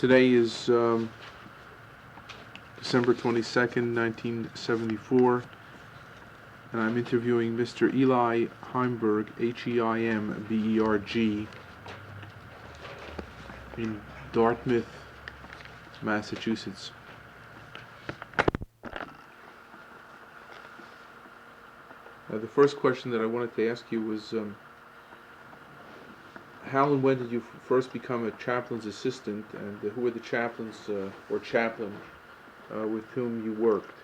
Today is December 22nd, 1974, and I'm interviewing Mr. Eli Heimberg, Heimberg, in Dartmouth, Massachusetts. The first question that I wanted to ask you was, how and when did you first become a chaplain's assistant, and who were the chaplains or chaplain with whom you worked?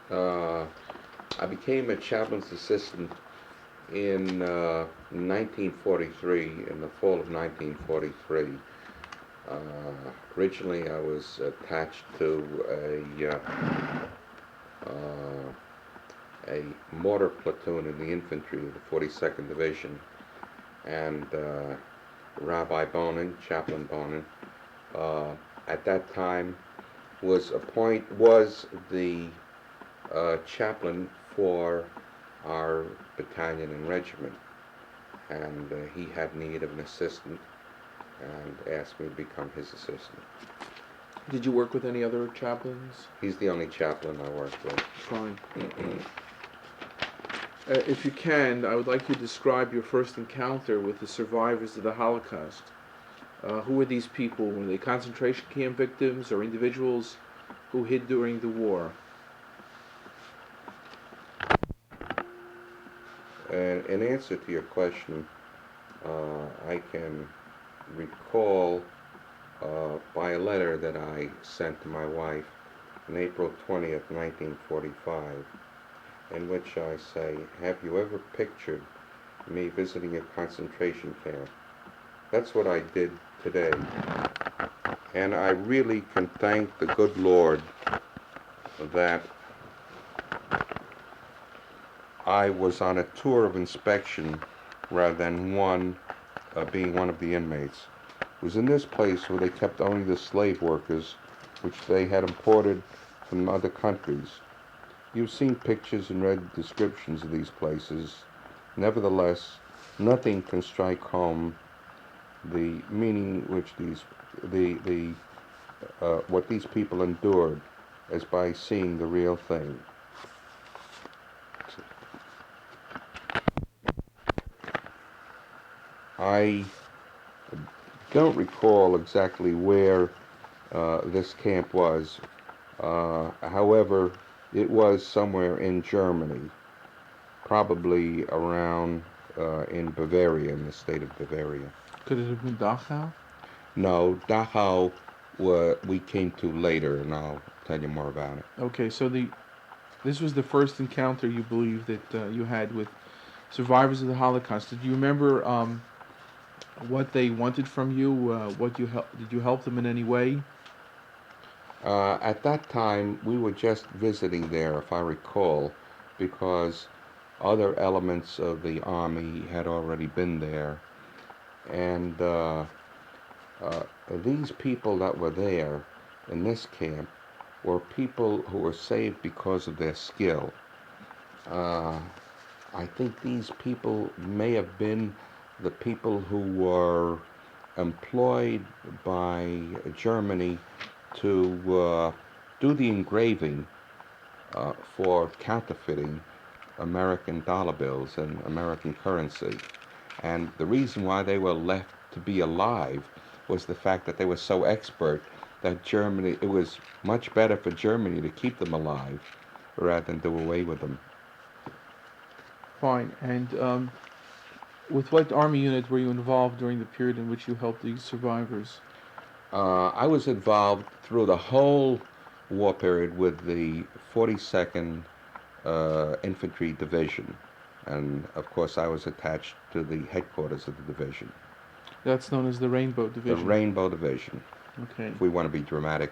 I became a chaplain's assistant in 1943, in the fall of 1943. Originally I was attached to a mortar platoon in the infantry of the 42nd Division, and Rabbi Bonin, Chaplain Bonin, at that time was the chaplain for our battalion and regiment, and he had need of an assistant and asked me to become his assistant. Did you work with any other chaplains? He's the only chaplain I worked with. Fine. If you can, I would like you to describe your first encounter with the survivors of the Holocaust. Who were these people? Were they concentration camp victims or individuals who hid during the war? In answer to your question, I can recall by a letter that I sent to my wife on April 20th, 1945, in which I say, "Have you ever pictured me visiting a concentration camp?" That's what I did today. And I really can thank the good Lord that I was on a tour of inspection rather than being one of the inmates. It was in this place where they kept only the slave workers, which they had imported from other countries. You've seen pictures and read descriptions of these places. Nevertheless, nothing can strike home the meaning which what these people endured as by seeing the real thing. I don't recall exactly where this camp was. However, it was somewhere in Germany, probably around in Bavaria, in the state of Bavaria. Could it have been Dachau? No, Dachau we came to later, and I'll tell you more about it. Okay, so this was the first encounter you believe that you had with survivors of the Holocaust. Did you remember what they wanted from you? Did you help them in any way? At that time, we were just visiting there, if I recall, because other elements of the army had already been there. And these people that were there in this camp were people who were saved because of their skill. I think these people may have been the people who were employed by Germany to do the engraving for counterfeiting American dollar bills and American currency. And the reason why they were left to be alive was the fact that they were so expert that it was much better for Germany to keep them alive rather than do away with them. Fine. And with what army unit were you involved during the period in which you helped these survivors? I was involved through the whole war period with the 42nd Infantry Division. And, of course, I was attached to the headquarters of the division. That's known as the Rainbow Division? The Rainbow Division. Okay. If we want to be dramatic.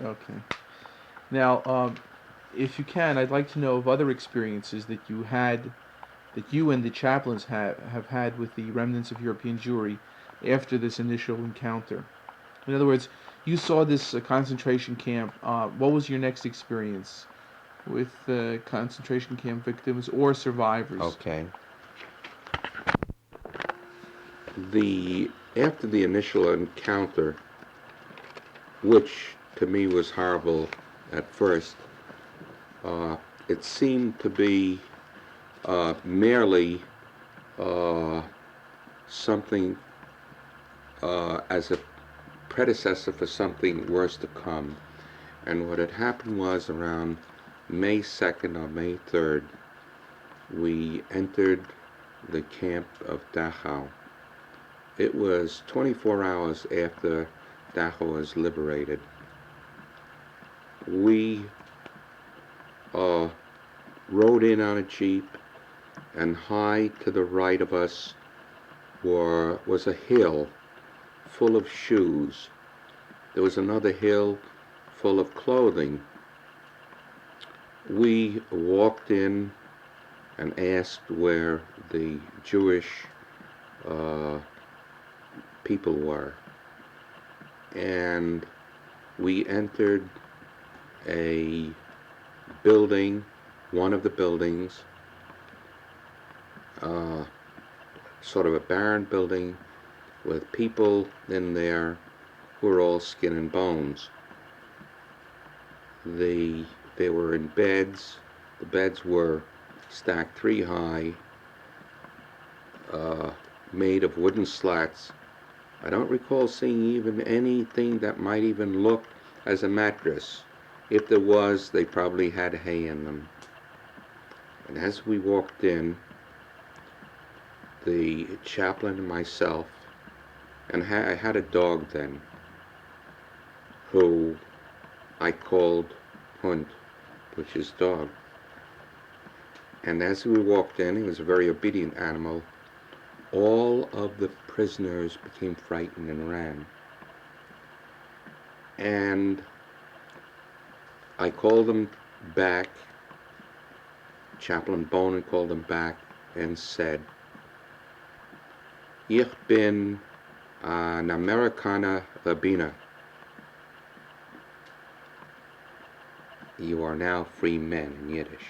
Okay. Now, if you can, I'd like to know of other experiences that you and the chaplains have had with the remnants of European Jewry after this initial encounter. In other words, you saw this concentration camp. What was your next experience with concentration camp victims or survivors? Okay. After the initial encounter, which to me was horrible at first. It seemed to be merely something as a predecessor for something worse to come. And what had happened was around May 2nd or May 3rd, we entered the camp of Dachau. It was 24 hours after Dachau was liberated. We rode in on a jeep, and high to the right of us was a hill full of shoes. There was another hill full of clothing. We walked in and asked where the Jewish people were. And we entered a building, one of the buildings, sort of a barren building with people in there who were all skin and bones. They were in beds. The beds were stacked 3 high, made of wooden slats. I don't recall seeing even anything that might even look as a mattress. If there was, they probably had hay in them. And as we walked in, the chaplain and myself, and I had a dog then, who I called Hund, which is dog. And as we walked in, he was a very obedient animal. All of the prisoners became frightened and ran. And I called them back. Chaplain Bonin called them back and said, "Ich bin an Amerikaner Rabbiner. You are now free men," in Yiddish.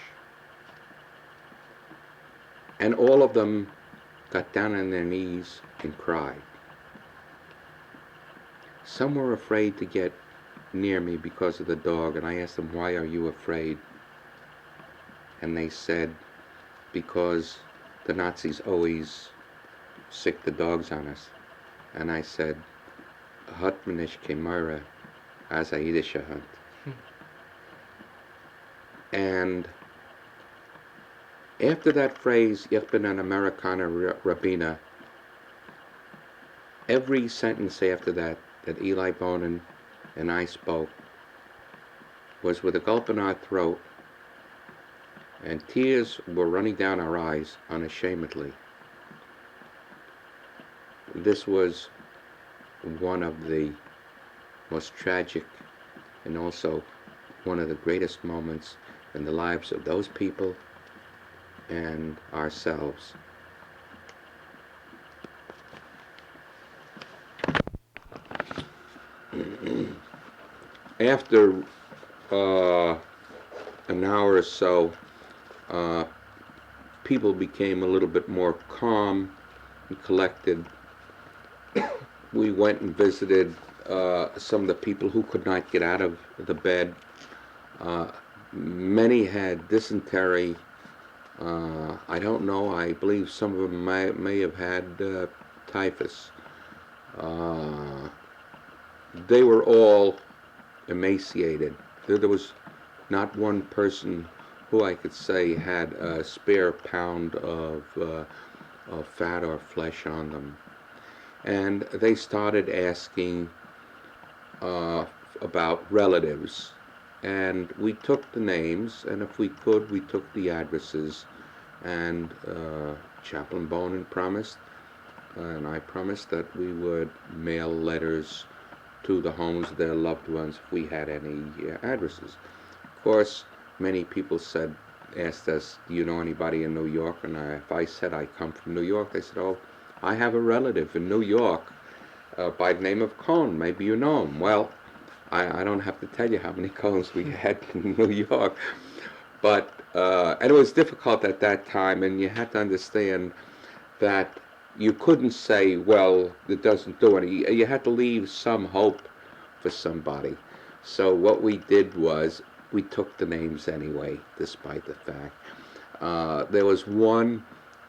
And all of them got down on their knees and cried. Some were afraid to get near me because of the dog, and I asked them, "Why are you afraid?" And they said, "Because the Nazis always sick the dogs on us." And I said, "Hat man nicht kein as a Yiddische Hund." And after that phrase, "Ich bin an Amerikaner Rabbiner," every sentence after that Eli Bonin and I spoke was with a gulp in our throat, and tears were running down our eyes unashamedly. This was one of the most tragic and also one of the greatest moments in the lives of those people and ourselves. After an hour or so, people became a little bit more calm and collected. We went and visited some of the people who could not get out of the bed. Many had dysentery. I don't know, I believe some of them may have had typhus. They were all emaciated. There was not one person who I could say had a spare pound of fat or flesh on them. And they started asking about relatives. And we took the names, and if we could, we took the addresses. And Chaplain Bonin promised, and I promised that we would mail letters to the homes of their loved ones if we had any addresses. Of course, many people asked us, "Do you know anybody in New York?" And if I said I come from New York, they said, "Oh, I have a relative in New York by the name of Cohn. Maybe you know him." Well, I don't have to tell you how many Cohns we had in New York. But, and it was difficult at that time, and you had to understand that you couldn't say, "Well, it doesn't do any." You had to leave some hope for somebody. So what we did was we took the names anyway, despite the fact. There was one,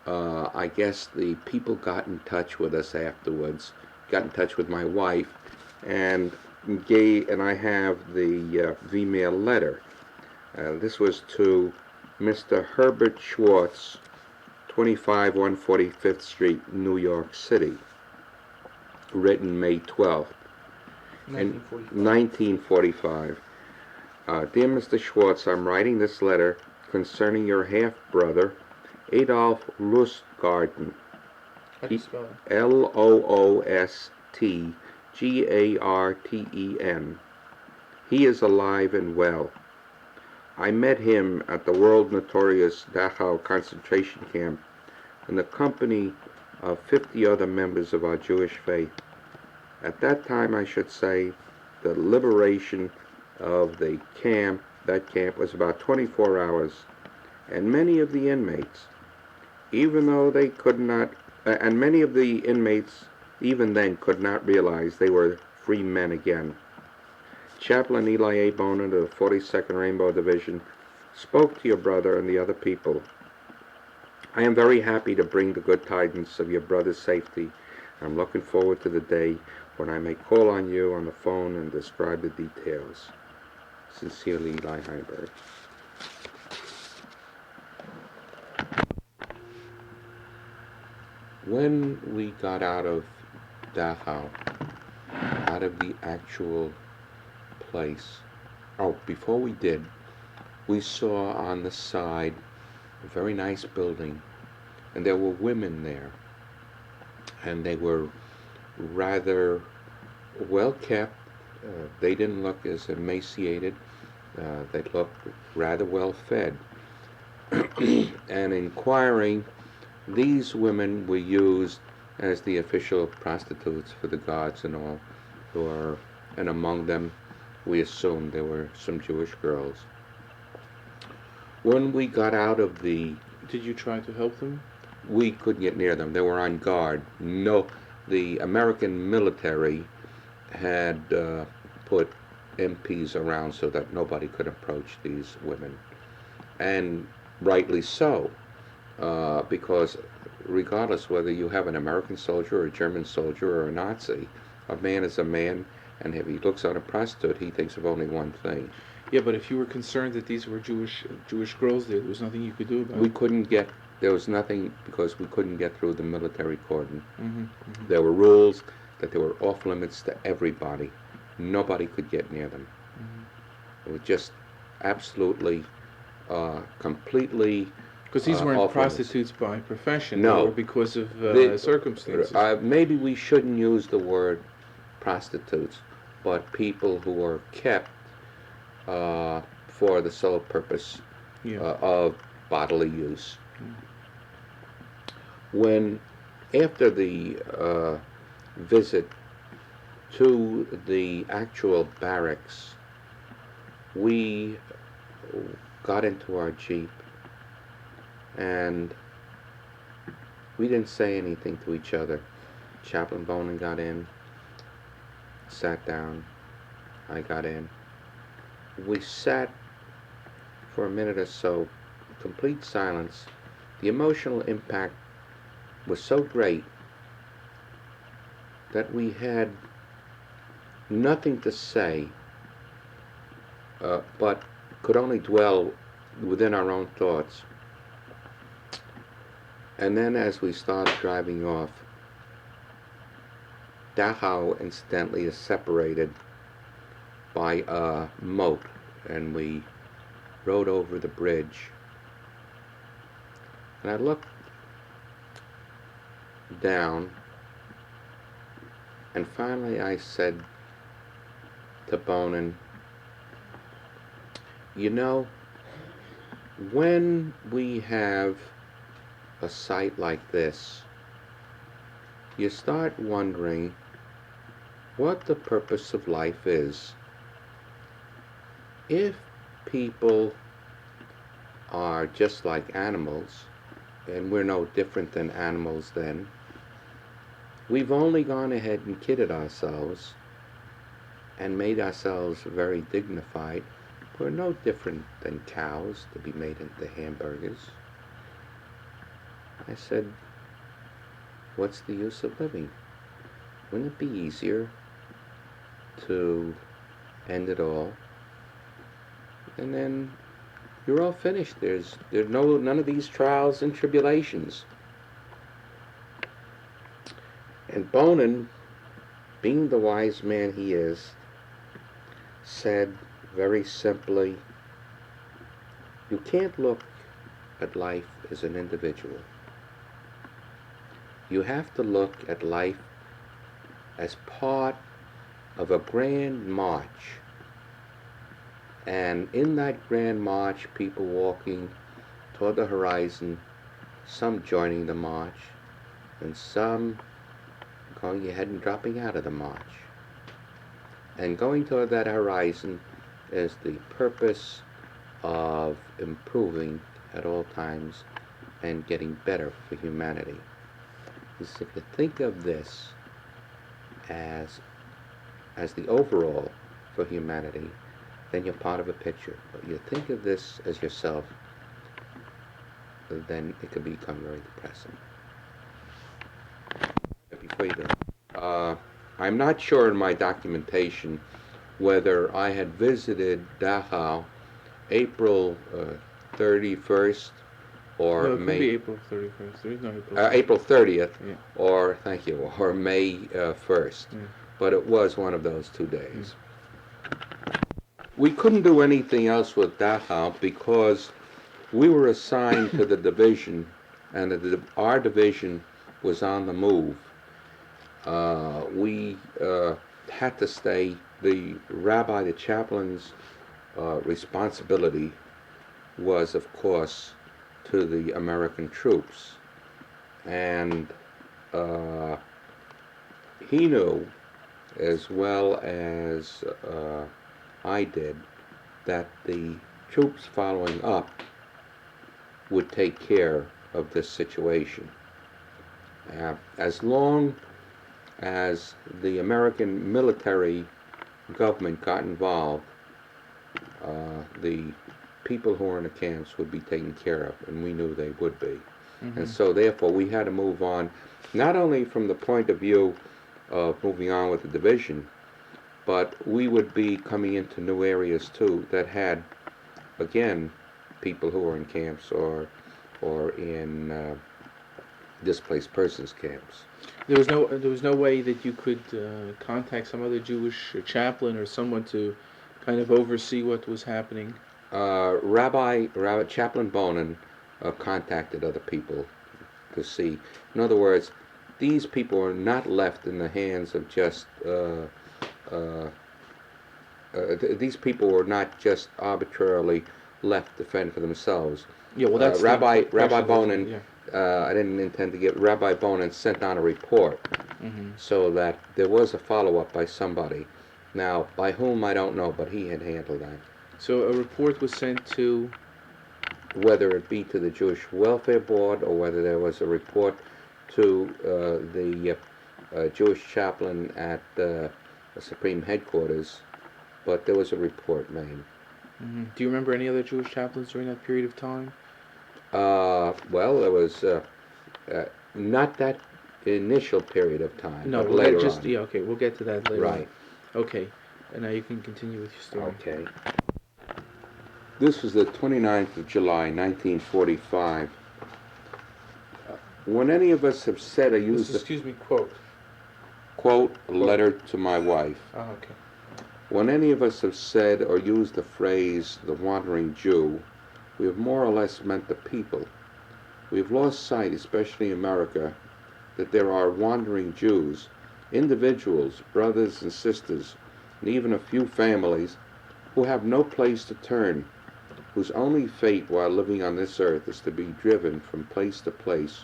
I guess the people got in touch with us afterwards, got in touch with my wife, and I have the V-mail letter. This was to Mr. Herbert Schwartz, 25 145th Street, New York City, written May 12th, 1945. Dear Mr. Schwartz, I'm writing this letter concerning your half-brother, Adolf Lustgarten. How do you spell it? Lostgarten. He is alive and well. I met him at the world-notorious Dachau concentration camp in the company of 50 other members of our Jewish faith. At that time, I should say, the liberation of that camp was about 24 hours, and many of the inmates, even then could not realize they were free men again. Chaplain Eli A. Bonin of the 42nd Rainbow Division spoke to your brother and the other people. I am very happy to bring the good tidings of your brother's safety. I'm looking forward to the day when I may call on you on the phone and describe the details. Sincerely, Eli Heimberg. When we got out of Dachau, out of the actual place, before we did, we saw on the side a very nice building, and there were women there, and they were rather well kept. They didn't look as emaciated. They looked rather well fed. And inquiring, these women were used as the official prostitutes for the guards and all, and among them we assumed there were some Jewish girls. When we got out of Did you try to help them? We couldn't get near them. They were on guard. No, the American military had put MPs around so that nobody could approach these women. And rightly so, because regardless whether you have an American soldier or a German soldier or a Nazi, a man is a man, and if he looks on a prostitute, he thinks of only one thing. Yeah, but if you were concerned that these were Jewish girls there was nothing you could do about it. There was nothing, because we couldn't get through the military cordon. Mm-hmm, mm-hmm. There were rules that they were off limits to everybody. Nobody could get near them. Mm-hmm. It was just absolutely, completely. Because these weren't prostitutes by profession. No. They were because of circumstances. Maybe we shouldn't use the word prostitutes, but people who were kept for the sole purpose of bodily use. When, after the visit to the actual barracks, we got into our Jeep, and we didn't say anything to each other. Chaplain Bonin got in, sat down, I got in. We sat for a minute or so, complete silence. The emotional impact was so great that we had nothing to say, but could only dwell within our own thoughts. And then as we started driving off, Dachau, incidentally, is separated by a moat, and we rode over the bridge. And I looked down, and finally I said to Bonin, you know, when we have a site like this, you start wondering what the purpose of life is. If people are just like animals, and we're no different than animals then, we've only gone ahead and kidded ourselves and made ourselves very dignified. We're no different than cows to be made into hamburgers. I said, what's the use of living? Wouldn't it be easier to end it all? And then you're all finished. There's none of these trials and tribulations. And Bonin, being the wise man he is, said very simply, you can't look at life as an individual. You have to look at life as part of a grand march. And in that grand march, people walking toward the horizon, some joining the march, and some going ahead and dropping out of the march. And going toward that horizon is the purpose of improving at all times and getting better for humanity. If you think of this as the overall for humanity, then you're part of a picture. But you think of this as yourself, then it can become very depressing. Before you go, I'm not sure in my documentation whether I had visited Dachau April 31st or No, it May. could be April 31st. There is no April 30th. April 30th, Yeah. or thank you, or May 1st. Yeah. But it was one of those 2 days. We couldn't do anything else with Dachau because we were assigned to the division, and our division was on the move. We had to stay. The rabbi, the chaplain's responsibility was, of course, to the American troops. And he knew, as well as I did, that the troops following up would take care of this situation. As long as the American military government got involved, the people who were in the camps would be taken care of, and we knew they would be. Mm-hmm. And so therefore we had to move on, not only from the point of view of moving on with the division, but we would be coming into new areas too that had, again, people who were in camps or in displaced persons camps. There was no way that you could contact some other Jewish chaplain or someone to kind of oversee what was happening. Rabbi Chaplain Bonin contacted other people to see. In other words, these people were not left in the hands of just. These people were not just arbitrarily left to fend for themselves. Yeah, well, that's Rabbi Bonin. Yeah. I didn't intend to get Rabbi Bonin sent on a report, so that there was a follow-up by somebody. Now, by whom I don't know, but he had handled that. So a report was sent to, whether it be to the Jewish Welfare Board or whether there was a report to the Jewish chaplain at the Supreme Headquarters, but there was a report made. Do you remember any other Jewish chaplains during that period of time? Well, there was not that initial period of time, No, but later on. Yeah, okay, we'll get to that later. Right. On. Okay, and now you can continue with your story. Okay. This was the 29th of July, 1945. When any of us have said or used Excuse me, quote. quote, a letter to my wife. Oh, okay. When any of us have said or used the phrase, the wandering Jew, we have more or less meant the people. We have lost sight, especially in America, that there are wandering Jews, individuals, brothers and sisters, and even a few families who have no place to turn, whose only fate while living on this earth is to be driven from place to place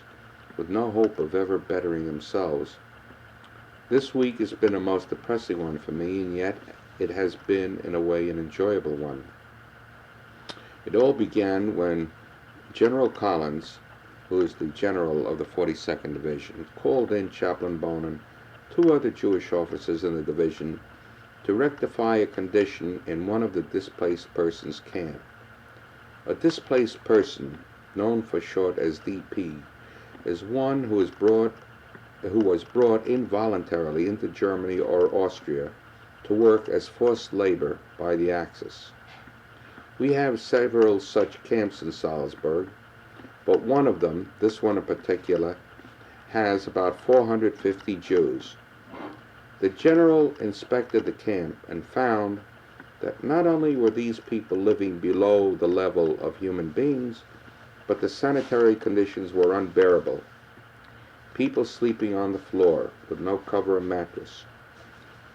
with no hope of ever bettering themselves. This week has been a most depressing one for me, and yet it has been, in a way, an enjoyable one. It all began when General Collins, who is the general of the 42nd Division, called in Chaplain Bonin, two other Jewish officers in the division, to rectify a condition in one of the displaced persons' camp. A displaced person, known for short as DP, is one who was brought involuntarily into Germany or Austria to work as forced labor by the Axis. We have several such camps in Salzburg, but one of them, this one in particular, has about 450 Jews. The general inspected the camp and found that not only were these people living below the level of human beings, but the sanitary conditions were unbearable. People sleeping on the floor with no cover or mattress,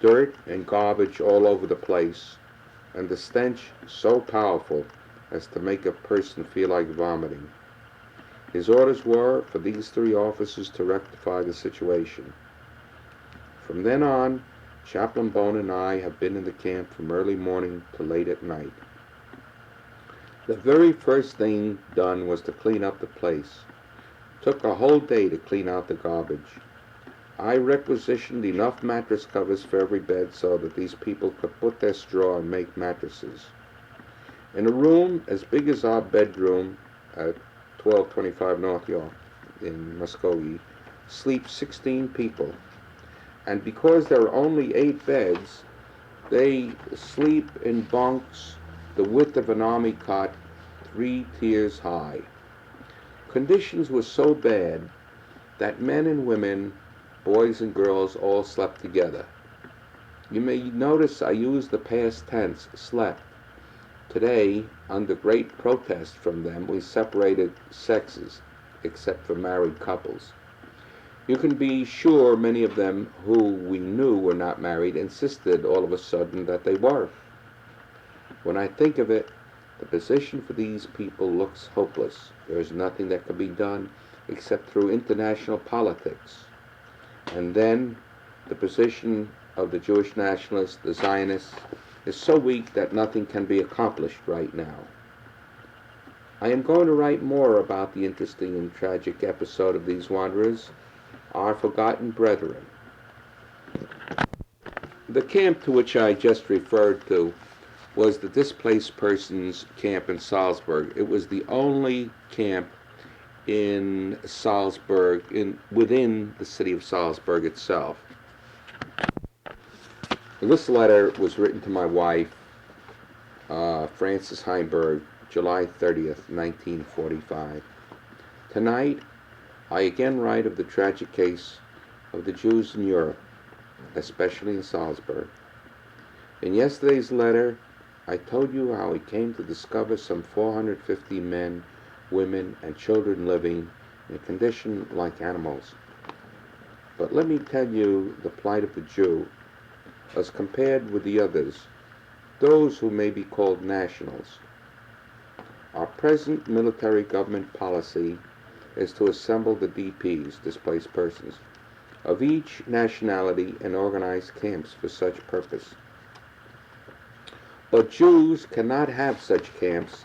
dirt and garbage all over the place, and the stench so powerful as to make a person feel like vomiting. His orders were for these 3 officers to rectify the situation. From then on, Chaplain Bone and I have been in the camp from early morning to late at night. The very first thing done was to clean up the place. It took a whole day to clean out the garbage. I requisitioned enough mattress covers for every bed so that these people could put their straw and make mattresses. In a room as big as our bedroom at 1225 North York in Muskogee sleep 16 people. And because there are only 8 beds, they sleep in bunks the width of an army cot 3 tiers high. Conditions were so bad that men and women, boys and girls, all slept together. You may notice I use the past tense, slept. Today, under great protest from them, we separated sexes, except for married couples. You can be sure many of them who we knew were not married insisted all of a sudden that they were. When I think of it, the position for these people looks hopeless. There is nothing that can be done except through international politics. And then the position of the Jewish nationalists, the Zionists, is so weak that nothing can be accomplished right now. I am going to write more about the interesting and tragic episode of these wanderers, our forgotten brethren. The camp to which I just referred to was the displaced persons camp in Salzburg. It was the only camp in Salzburg, within the city of Salzburg itself. This letter was written to my wife, Frances Heimberg, July 30th, 1945. Tonight, I again write of the tragic case of the Jews in Europe, especially in Salzburg. In yesterday's letter, I told you how we came to discover some 450 men, women, and children living in a condition like animals. But let me tell you the plight of the Jew as compared with the others, those who may be called nationals. Our present military government policy is to assemble the DPs, displaced persons, of each nationality and organize camps for such purpose. But Jews cannot have such camps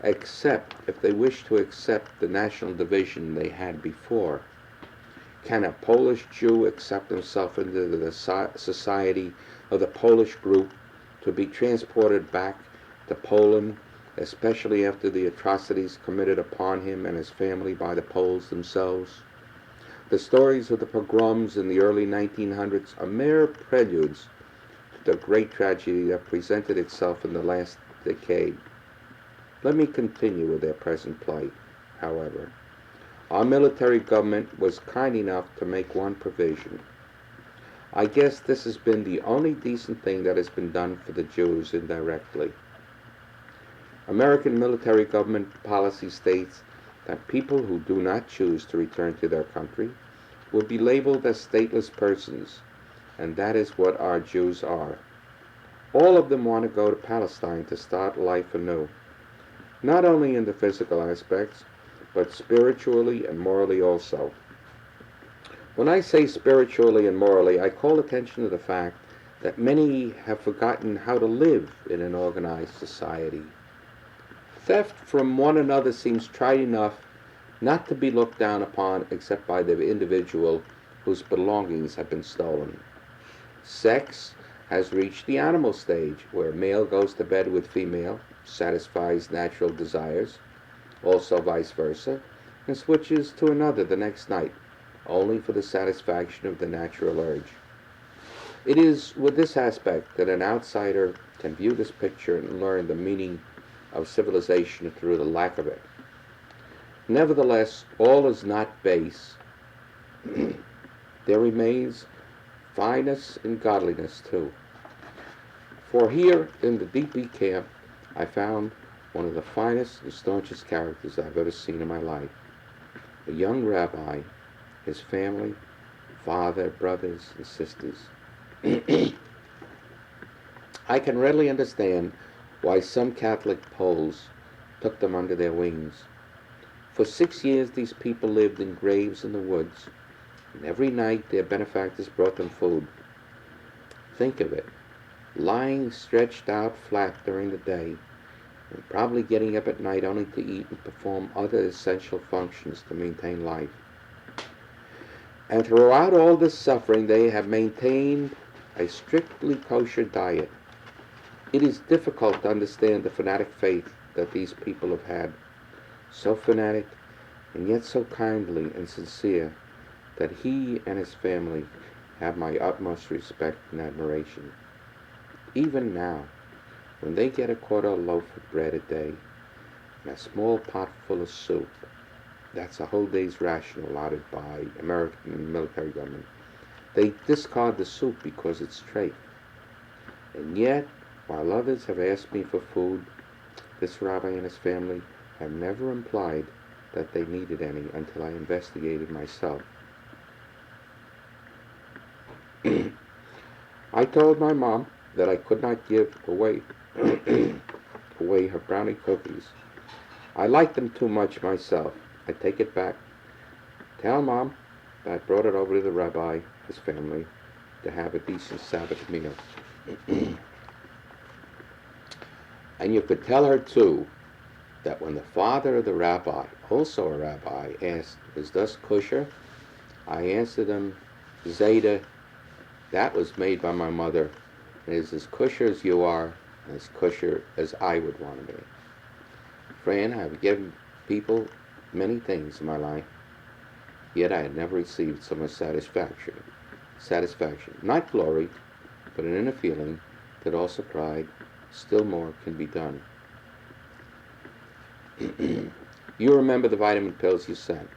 except if they wish to accept the national division they had before. Can a Polish Jew accept himself into the society of the Polish group to be transported back to Poland, especially after the atrocities committed upon him and his family by the Poles themselves? The stories of the pogroms in the early 1900s are mere preludes to the great tragedy that presented itself in the last decade. Let me continue with their present plight, however. Our military government was kind enough to make one provision. I guess this has been the only decent thing that has been done for the Jews indirectly. American military government policy states that people who do not choose to return to their country will be labeled as stateless persons, and that is what our Jews are. All of them want to go to Palestine to start life anew, not only in the physical aspects, but spiritually and morally also. When I say spiritually and morally, I call attention to the fact that many have forgotten how to live in an organized society. Theft from one another seems trite enough not to be looked down upon except by the individual whose belongings have been stolen. Sex has reached the animal stage, where male goes to bed with female, satisfies natural desires, also vice versa, and switches to another the next night, only for the satisfaction of the natural urge. It is with this aspect that an outsider can view this picture and learn the meaning of civilization through the lack of it. Nevertheless, all is not base. There remains fineness and godliness too. For here in the DP camp, I found one of the finest and staunchest characters I've ever seen in my life. A young rabbi, his family, father, brothers, and sisters. I can readily understand why some Catholic Poles took them under their wings. For 6 years these people lived in graves in the woods, and every night their benefactors brought them food. Think of it, lying stretched out flat during the day, and probably getting up at night only to eat and perform other essential functions to maintain life. And throughout all this suffering they have maintained a strictly kosher diet. It is difficult to understand the fanatic faith that these people have had, so fanatic and yet so kindly and sincere that he and his family have my utmost respect and admiration. Even now, when they get a quarter loaf of bread a day and a small pot full of soup, that's a whole day's ration allotted by American military government, they discard the soup because it's trait. And yet, while others have asked me for food, this rabbi and his family have never implied that they needed any until I investigated myself. I told my mom that I could not give away her brownie cookies. I like them too much myself. I take it back. Tell Mom that I brought it over to the rabbi, his family, to have a decent Sabbath meal. And you could tell her, too, that when the father of the rabbi, also a rabbi, asked, "Is this kosher?" I answered him, "Zeta, that was made by my mother, and is as kosher as you are, and as kosher as I would want to be." Fran, I have given people many things in my life, yet I had never received so much satisfaction. Not glory, but an inner feeling that also cried, still more can be done. You remember the vitamin pills you sent.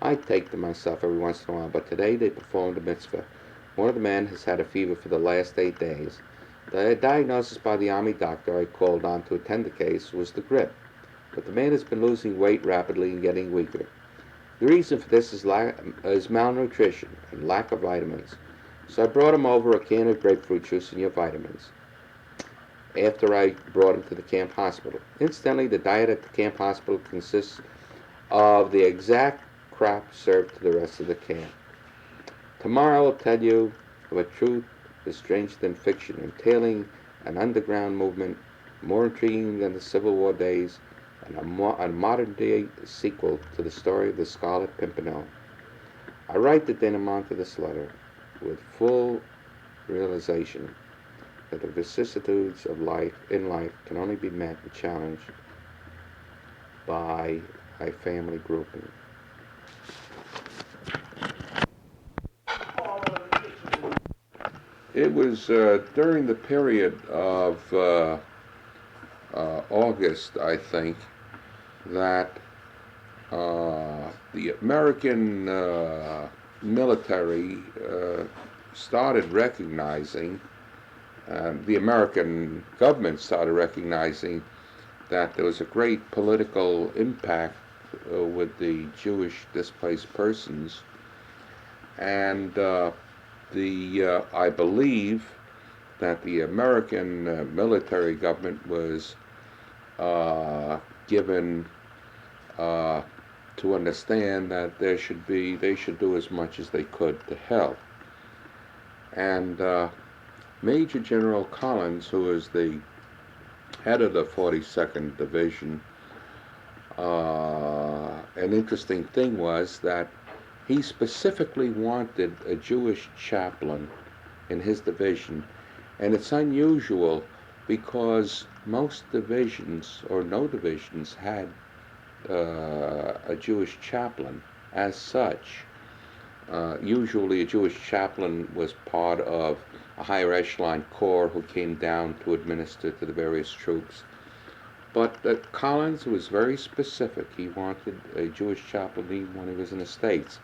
I take them myself every once in a while, but today they performed a mitzvah. One of the men has had a fever for the last 8 days. The diagnosis by the army doctor I called on to attend the case was the grip, but the man has been losing weight rapidly and getting weaker. The reason for this is malnutrition and lack of vitamins, so I brought him over a can of grapefruit juice and your vitamins after I brought him to the camp hospital. Incidentally, the diet at the camp hospital consists of the exact crop served to the rest of the camp. Tomorrow I will tell you of a truth as strange than fiction, entailing an underground movement more intriguing than the Civil War days, and a modern-day sequel to the story of the Scarlet Pimpernel. I write the denouement to this letter with full realization that the vicissitudes of life can only be met and challenged by a family grouping. It was during the period of August, I think, that the American military started recognizing, the American government started recognizing that there was a great political impact with the Jewish displaced persons, and I believe that the American military government was given to understand that they should do as much as they could to help. And Major General Collins, who is the head of the 42nd Division, an interesting thing was that he specifically wanted a Jewish chaplain in his division, And it's unusual because most divisions, or no divisions, had a Jewish chaplain as such. Usually a Jewish chaplain was part of a higher echelon corps who came down to administer to the various troops. But Collins was very specific. He wanted a Jewish chaplain even when he was in the States.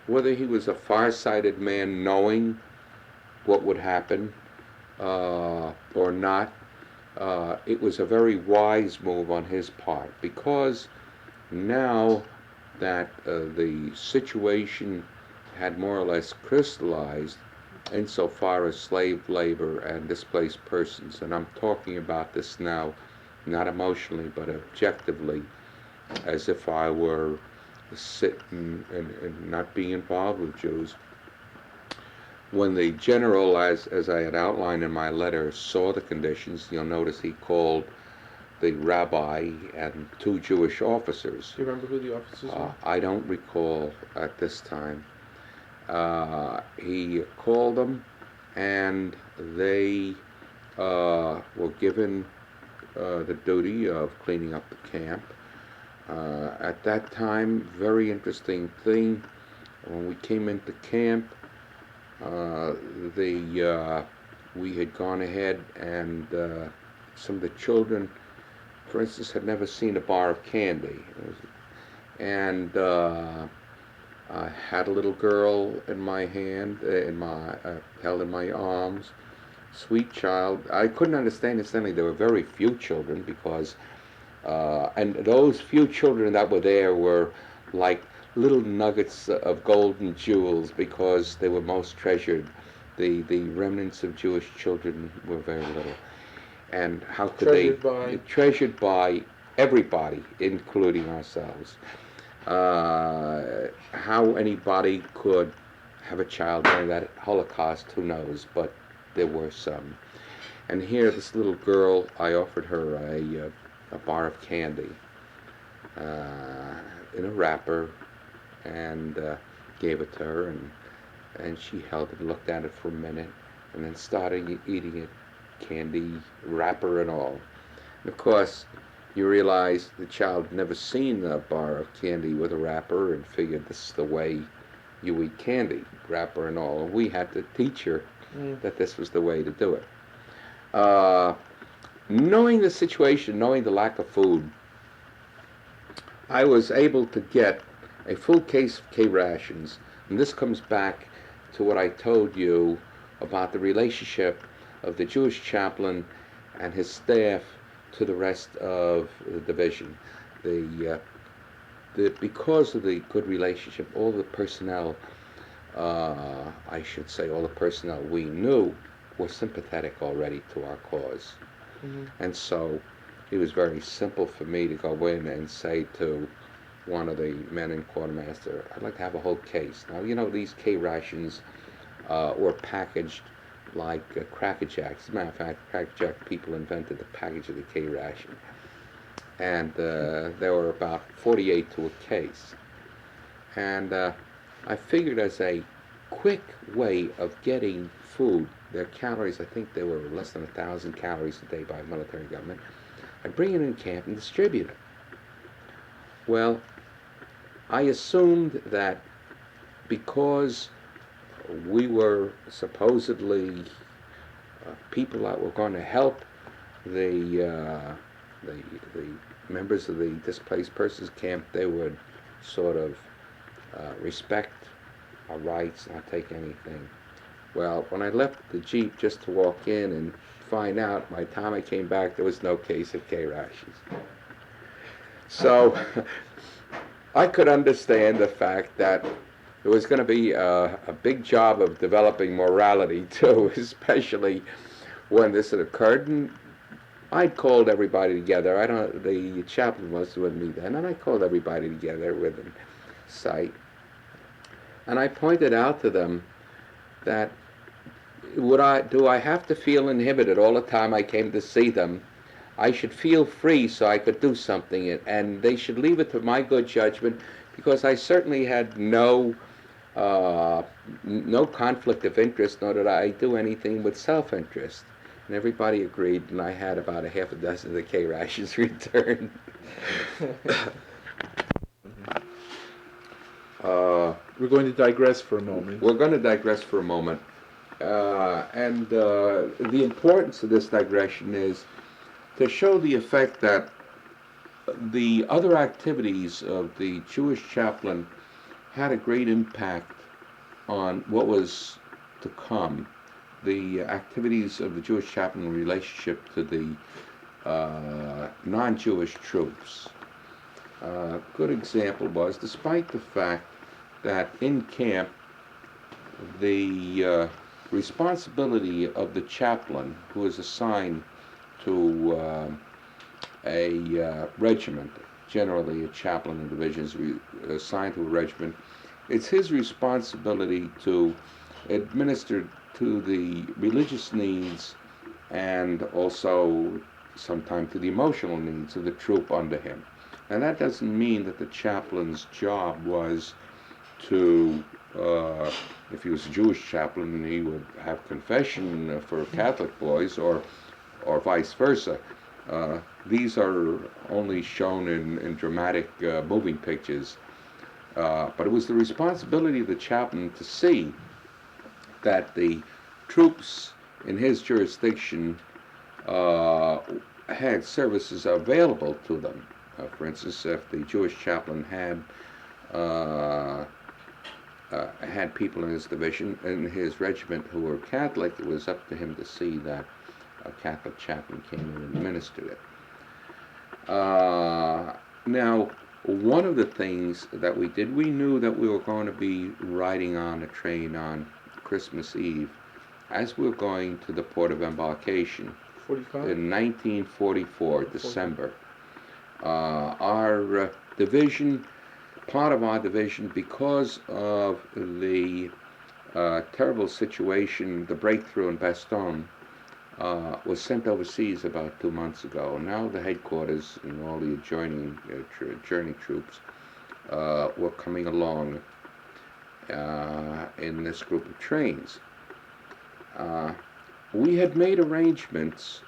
Whether he was a far-sighted man knowing what would happen or not, it was a very wise move on his part, because now that the situation had more or less crystallized insofar as slave labor and displaced persons, and I'm talking about this now not emotionally but objectively, as if I were sitting and not being involved with Jews. When the general, as I had outlined in my letter, saw the conditions, you'll notice he called the rabbi and 2 Jewish officers. Do you remember who the officers were? I don't recall at this time. He called them, and they were given the duty of cleaning up the camp. At that time, very interesting thing, when we came into camp, we had gone ahead and some of the children, for instance, had never seen a bar of candy. And I had a little girl in my hand, held in my arms, sweet child. I couldn't understand instantly there were very few children, because, and those few children that were there were like little nuggets of golden jewels, because they were most treasured. The remnants of Jewish children were very little. And how could treasured by everybody, including ourselves. How anybody could have a child during that Holocaust, who knows, but there were some. And here, this little girl, I offered her a bar of candy in a wrapper, and gave it to her, and she held it and looked at it for a minute, and then started eating it, candy, wrapper and all. And of course, you realize the child had never seen a bar of candy with a wrapper, and figured this is the way you eat candy, wrapper and all. And we had to teach her that this was the way to do it. Knowing the situation, knowing the lack of food, I was able to get a full case of K-rations, and this comes back to what I told you about the relationship of the Jewish chaplain and his staff to the rest of the division. Because of the good relationship, all the personnel, I should say, all the personnel we knew were sympathetic already to our cause. Mm-hmm. And so it was very simple for me to go in and say to one of the men in quartermaster, I'd like to have a whole case. Now, you know, these K-rations were packaged like Cracker Jacks. As a matter of fact, Cracker Jack people invented the package of the K-ration. And there were about 48 to a case. And I figured, as a quick way of getting food, their calories, I think they were less than 1,000 calories a day by military government, I'd bring it in camp and distribute it. Well, I assumed that because we were supposedly people that were going to help the members of the displaced persons camp, they would sort of respect our rights, not take anything. Well, when I left the Jeep just to walk in and find out, by the time I came back, there was no case of K-rations. So I could understand the fact that there was going to be a big job of developing morality too, especially when this had occurred. And I'd called everybody together. The chaplain was with me then, and I called everybody together within sight. And I pointed out to them that do I have to feel inhibited all the time I came to see them? I should feel free so I could do something, and they should leave it to my good judgment, because I certainly had no no conflict of interest, nor did I do anything with self-interest. And everybody agreed, and I had about a half a dozen of the K rations returned. We're going to digress for a moment. We're going to digress for a moment. And the importance of this digression is to show the effect that the other activities of the Jewish chaplain had a great impact on what was to come. The activities of the Jewish chaplain in relationship to the non-Jewish troops. A good example was, despite the fact that in camp, the responsibility of the chaplain who is assigned to a regiment, generally a chaplain in division is assigned to a regiment, it's his responsibility to administer to the religious needs and also sometimes to the emotional needs of the troop under him. And that doesn't mean that the chaplain's job was to, if he was a Jewish chaplain, he would have confession for Catholic boys or vice versa. These are only shown in dramatic moving pictures. But it was the responsibility of the chaplain to see that the troops in his jurisdiction had services available to them. For instance, if the Jewish chaplain had people in his division, in his regiment who were Catholic, it was up to him to see that a Catholic chaplain came in and administered it. Now, one of the things that we did, we knew that we were going to be riding on a train on Christmas Eve as we were going to the port of embarkation 45? in 1944, December. Our division, part of our division, because of the terrible situation, the breakthrough in Bastogne, was sent overseas about 2 months ago. Now the headquarters and all the adjoining journey troops were coming along in this group of trains. We had made arrangements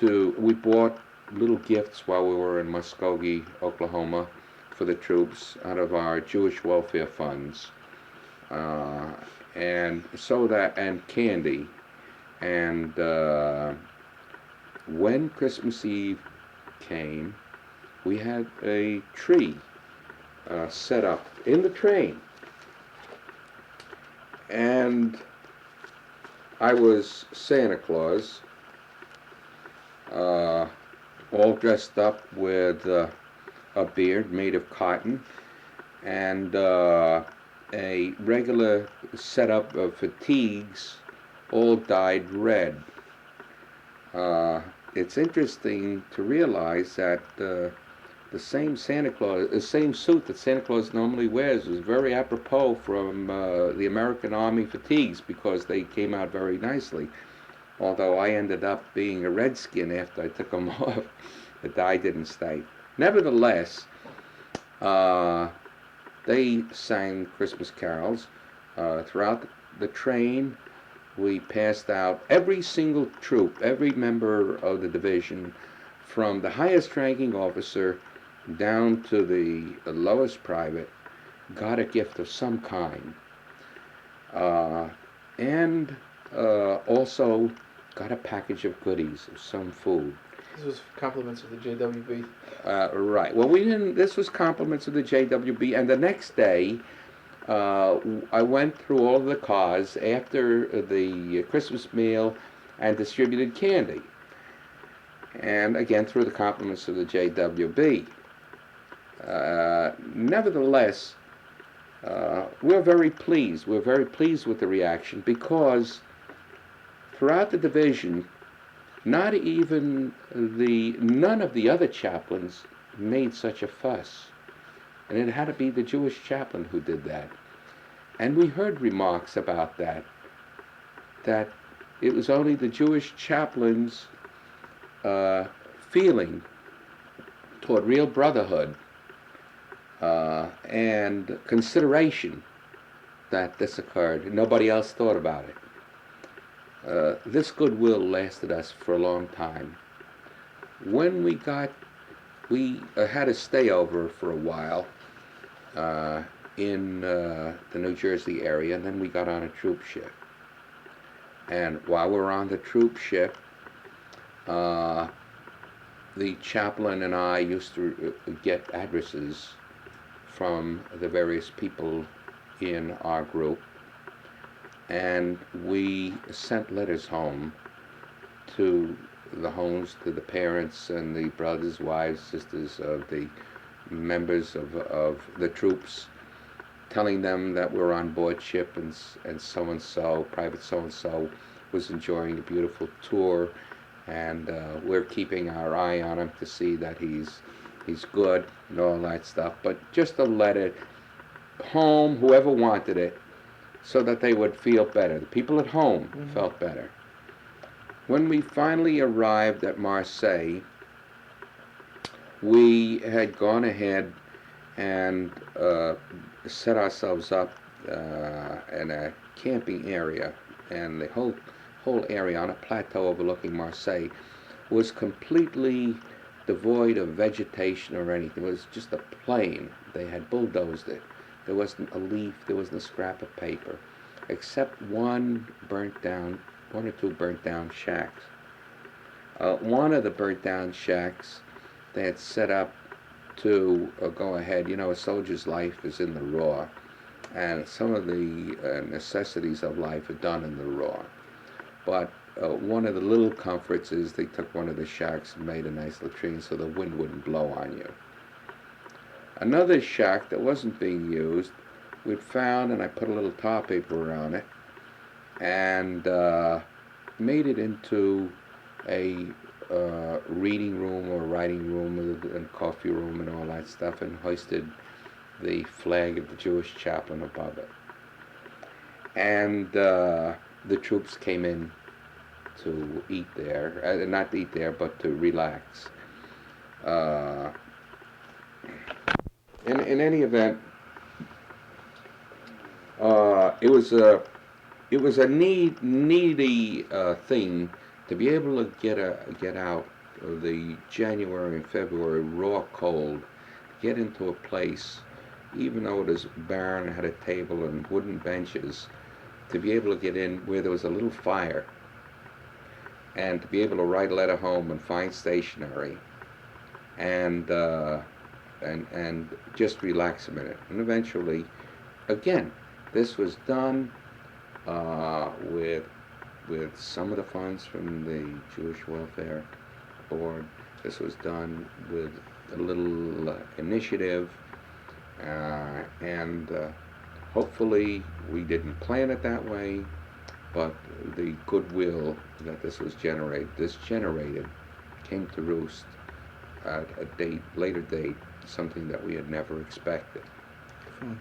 we bought little gifts while we were in Muskogee, Oklahoma, for the troops out of our Jewish welfare funds, and candy. And when Christmas Eve came, we had a tree set up in the train, and I was Santa Claus, all dressed up with a beard made of cotton and a regular setup of fatigues, all dyed red. It's interesting to realize that the same suit that Santa Claus normally wears was very apropos from the American Army fatigues, because they came out very nicely. Although I ended up being a redskin after I took them off, the dye didn't stay. Nevertheless, they sang Christmas carols throughout the train. We passed out every single troop, every member of the division, from the highest ranking officer down to the lowest private, got a gift of some kind. And also got a package of goodies, of some food. This was compliments of the JWB. Right. Well, we didn't. This was compliments of the JWB, and the next day, I went through all of the cars after the Christmas meal and distributed candy. And again, through the compliments of the JWB. Nevertheless, we're very pleased. We're very pleased with the reaction, because throughout the division, none of the other chaplains made such a fuss. And it had to be the Jewish chaplain who did that. And we heard remarks about that it was only the Jewish chaplain's feeling toward real brotherhood and consideration that this occurred. Nobody else thought about it. This goodwill lasted us for a long time. When we had a stayover for a while in the New Jersey area, and then we got on a troop ship. And while we were on the troop ship, the chaplain and I used to get addresses from the various people in our group, and we sent letters home to the homes, to the parents and the brothers, wives, sisters of the members of the troops, telling them that we're on board ship and so-and-so, Private so-and-so, was enjoying a beautiful tour, and we're keeping our eye on him to see that he's good and all that stuff. But just a letter home, whoever wanted it, so that they would feel better. The people at home felt better. When we finally arrived at Marseille, we had gone ahead and set ourselves up in a camping area, and the whole area on a plateau overlooking Marseille was completely devoid of vegetation or anything. It was just a plain. They had bulldozed it. There wasn't a leaf, there wasn't a scrap of paper, except one or two burnt down shacks. One of the burnt down shacks they had set up to go ahead. You know, a soldier's life is in the raw, and some of the necessities of life are done in the raw. But one of the little comforts is they took one of the shacks and made a nice latrine so the wind wouldn't blow on you. Another shack that wasn't being used, we'd found, and I put a little tar paper around it, and made it into a reading room or writing room and coffee room and all that stuff, and hoisted the flag of the Jewish chaplain above it. And the troops came in to eat there, not eat there, but to relax. In any event, it was a needy thing to be able to get out of the January and February raw cold, get into a place, even though it was barren and had a table and wooden benches, to be able to get in where there was a little fire, and to be able to write a letter home and find stationery, and just relax a minute. And eventually, again, this was done with some of the funds from the Jewish Welfare Board. This was done with a little initiative, and hopefully we didn't plan it that way, but the goodwill that this generated came to roost at a later date, something that we had never expected. Fine.